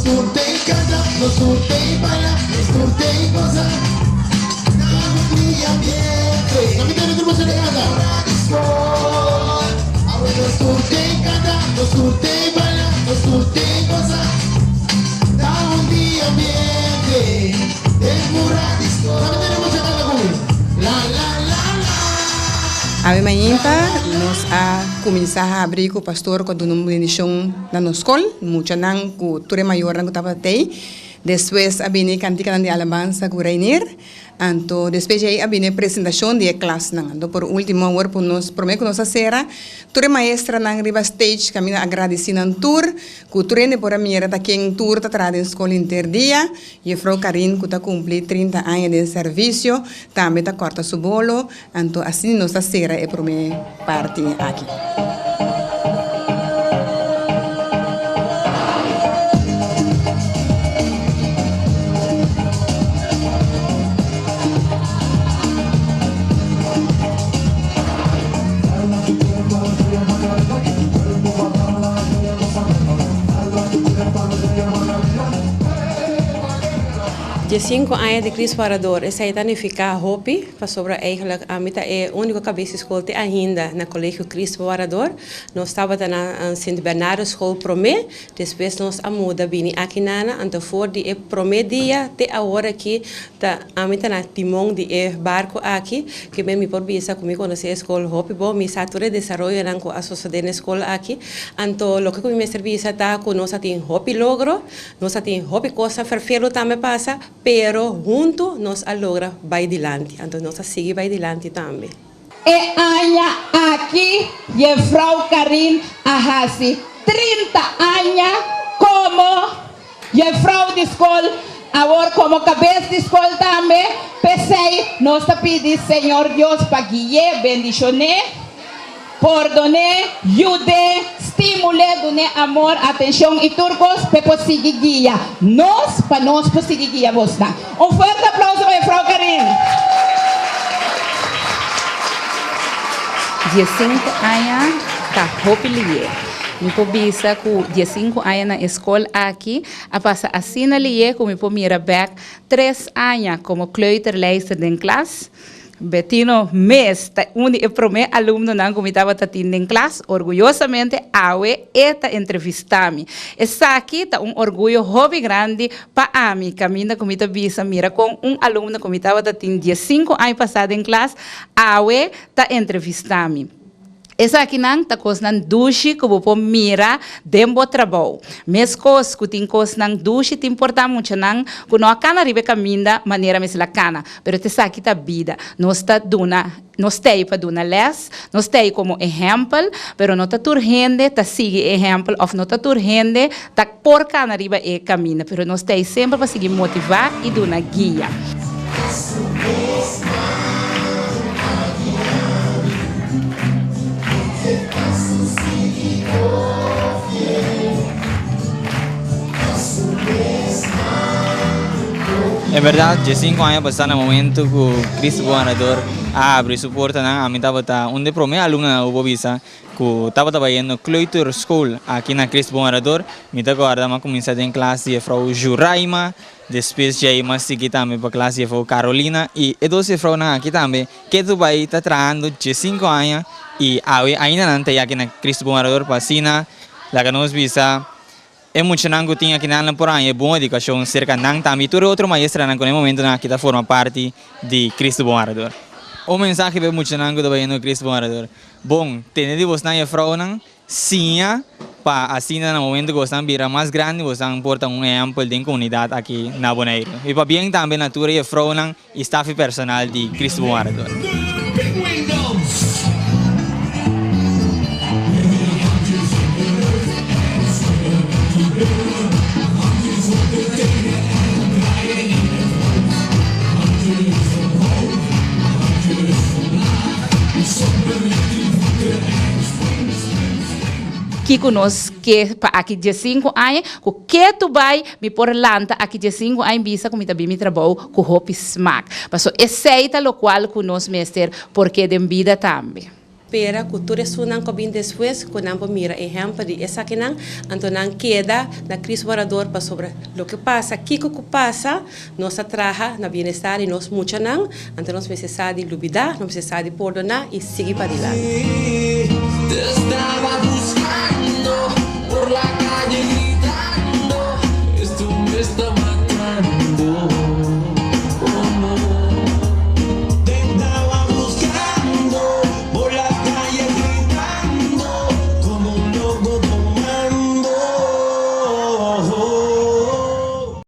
surtem casa, nos surtem bala, nos surtem cosa. Ambiente, no me tiene turbo se le gana. Nos surtem casa, nos surtem bala, nos surtem cosa. Da un día ambiente, temporadisco. No me tiene mucha gana con la la la la. A manhã nós a começar a abrir com o pastor com a bendição na nossa escola, muito não com o ture maior não estava até. Depois a bine cantica de alabança com o Rainer. Então, depois aí a bine apresentação de classe não. Então, por último hora por nós prometo que nossa será ture maestra na riba stage caminho agradecendo an tour, que o ture por a minha tá quem tour tá trazendo escola interdia e a Frau Karin que tá cumprir 30 anos de serviço, também tá corta su bolo. Então, assim nossa será é primeira parte aqui. De 5 anos de Cristo Parador, essa está a ficar hopi, para sobre eigenlijk a mita é a única cabeça escola ainda na colégio Cristo Parador. Nós estava na Sint Bernardo School Promé, depois nós a muda bini aqui nana, então for de Promé dia até a hora que tá a mita na timão de barco aqui, que bem me por bisa comigo na escola hopi, bom me sature desenvolver na com a sociedade na escola aqui, então lo que me serviço tá com nós tem hopi logro, nós tem hopi coisa ferfelo também passa. Pero junto nos logra vai dilante, então nós sigue vai dilante também. E Anya aqui e Frau Karin Ahasi 30 anos como e Frau de escola, agora como cabeça de escola também. Pensei, nós pedimos Senhor Deus para guiar, bendicionar, perdonar, ajudar, estimular, dar amor, atenção e turcos para conseguir guiar. Nós, para nós conseguir guiar você. Forte aplauso para a Frau Karin. 15 anos, tá hopilier. Me pobisa com 15 anos na escola aqui, a passa assim na lier, como me pomira back 3 anos como kleuterleister de classe. Betino mês, onde o primeiro aluno não comitava tatindo em classe, orgulhosamente, awe eta entrevistami. Essa aqui tá orgulho hobby grande para mim, caminha comita bisa mira com aluno comitava tatindo 15 anos passado em classe, awe tá entrevistami. Essa aqui não tá coisa não duche que vou mira dembo trabalho. Mes coisas que tem coisa não duche te importa muito não que não cana ribe caminha maneira mes la cana, pero essa aqui tá vida. Nós tá duna, nós tem para duna les, nós tem como exemplo, pero não tá turgente tá sigue exemplo of não tá turgente tá por cana ribe e caminha, pero nós tem sempre para seguir motivar e duna guia. É verdade, de 5 anos passar no momento que o Cristo Parador abre suporta na amita bota onde promete aluno na ubobisa que estava trabalhando no Kleuter School aqui na Cristo Parador, mita agora uma começar em classe a Frau Juraima, depois já mais seguir também para classe a Frau Carolina e doce Frau na aqui também que tu vai estar trabalhando de 5 anos e ainda não tem aqui na Cristo Parador para sina, lá que nós visa. É muito nango tinha aqui na por aí é boa educação cerca nang também todo outro maestra nango no momento na que forma parte de Cristo Parador. O mensagem é muito nango também no Cristo Parador. Bom, tem de você na frau nang sim para assim no momento que você vira mais grande você importa exemplo de comunidade aqui na Bonaire. E para bem também na tua frau nang staff personal de Cristo Parador. Que conosco que para aqui de 5 anos, que tu vai me por lanta aqui de 5 anos bisa como também me trabalho com hope smack. Passo aceita lo qual conosco mestre porque de vida também. Pera cultura sunan ko bin después con ampo mira ejemplo de esa que nan antonan queda na Cristo Varador para sobre lo que pasa que pasa nos atraja na bienestar y nos mucha nan ante nos necesidad olvidar nos necesidad perdonar y seguir para adelante. Te estaba buscando por la